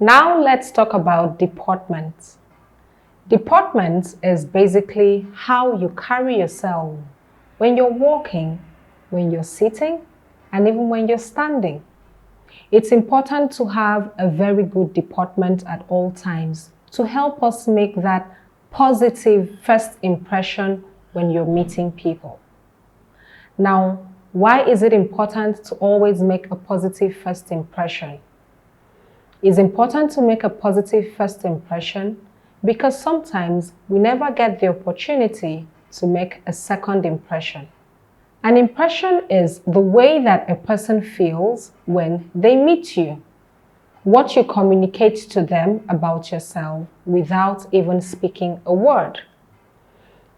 Now let's talk about deportment. Deportment is basically how you carry yourself when you're walking, when you're sitting, and even when you're standing. It's important to have a very good deportment at all times to help us make that positive first impression when you're meeting people. Now, why is it important to always make a positive first impression? It's important to make a positive first impression because sometimes we never get the opportunity to make a second impression. An impression is the way that a person feels when they meet you, what you communicate to them about yourself without even speaking a word.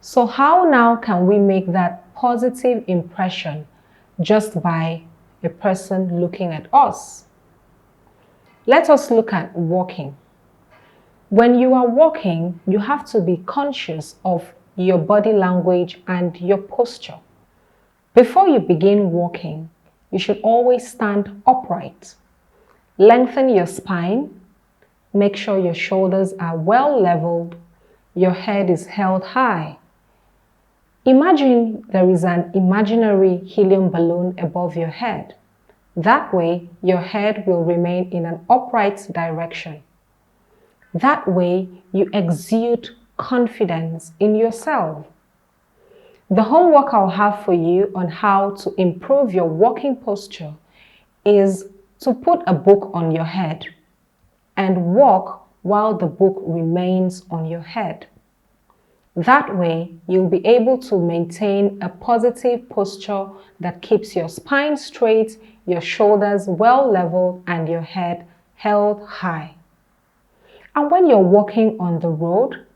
So how now can we make that positive impression just by a person looking at us? Let us look at walking. When you are walking, you have to be conscious of your body language and your posture. Before you begin walking, you should always stand upright. Lengthen your spine. Make sure your shoulders are well leveled. Your head is held high. Imagine there is an imaginary helium balloon above your head. That way, your head will remain in an upright direction. That way, you exude confidence in yourself. The homework I'll have for you on how to improve your walking posture is to put a book on your head and walk while the book remains on your head. That way, you'll be able to maintain a positive posture that keeps your spine straight, your shoulders well leveled, and your head held high. And when you're walking on the road,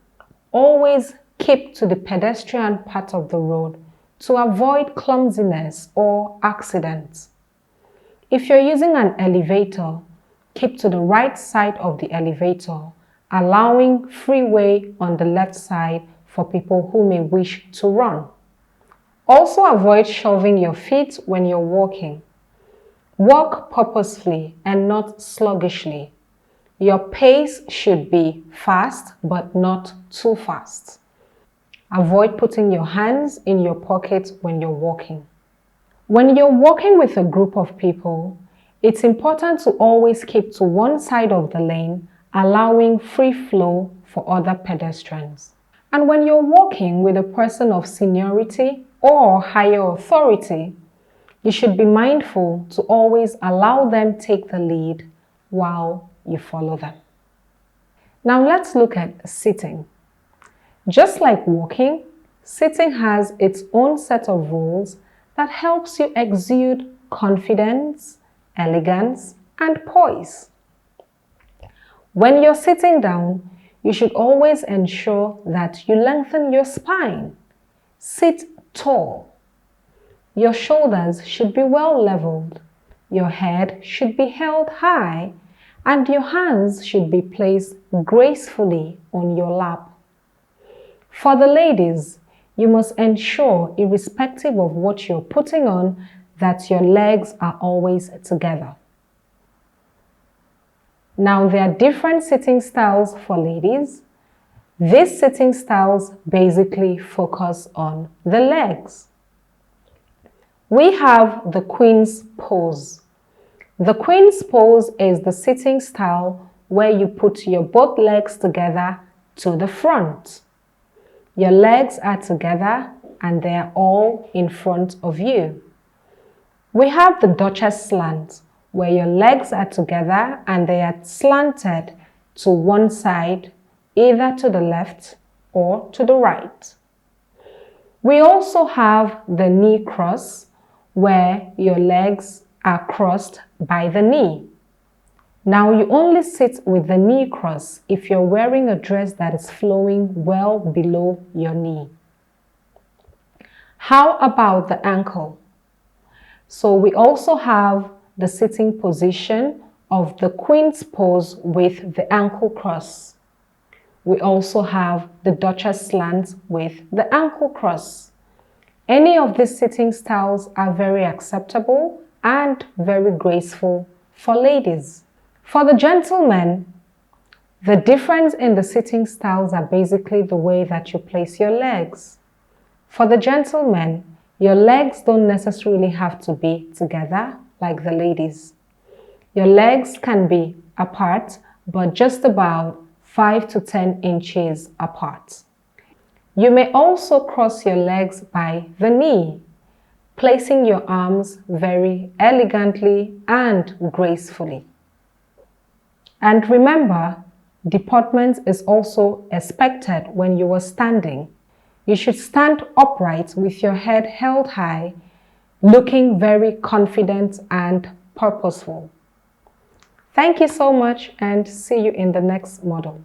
always keep to the pedestrian part of the road to avoid clumsiness or accidents. If you're using an elevator, keep to the right side of the elevator, allowing freeway on the left side for people who may wish to run. Also avoid shoving your feet when you're walking. Walk purposefully and not sluggishly. Your pace should be fast but not too fast. Avoid putting your hands in your pockets when you're walking. When you're walking with a group of people, it's important to always keep to one side of the lane, allowing free flow for other pedestrians. And when you're walking with a person of seniority or higher authority, you should be mindful to always allow them take the lead while you follow them. Now let's look at sitting. Just like walking, sitting has its own set of rules that helps you exude confidence, elegance, and poise. When you're sitting down, you should always ensure that you lengthen your spine. Sit tall. Your shoulders should be well leveled. Your head should be held high, and your hands should be placed gracefully on your lap. For the ladies, you must ensure, irrespective of what you're putting on, that your legs are always together. Now, there are different sitting styles for ladies. These sitting styles basically focus on the legs. We have the Queen's pose. The Queen's pose is the sitting style where you put your both legs together to the front. Your legs are together and they are all in front of you. We have the Duchess slant, where your legs are together and they are slanted to one side, either to the left or to the right. We also have the knee cross, where your legs are crossed by the knee. Now you only sit with the knee cross if you're wearing a dress that is flowing well below your knee. How about the ankle? So we also have the sitting position of the Queen's pose with the ankle cross. We also have the Duchess slant with the ankle cross. Any of these sitting styles are very acceptable and very graceful for ladies. For the gentlemen, The difference in the sitting styles are basically the way that you place your legs. For the gentlemen, your legs don't necessarily have to be together like the ladies. Your legs can be apart, but just about 5 to 10 inches apart. You may also cross your legs by the knee, placing your arms very elegantly and gracefully. And remember, deportment is also expected when you are standing. You should stand upright with your head held high, looking very confident and purposeful. Thank you so much and see you in the next model.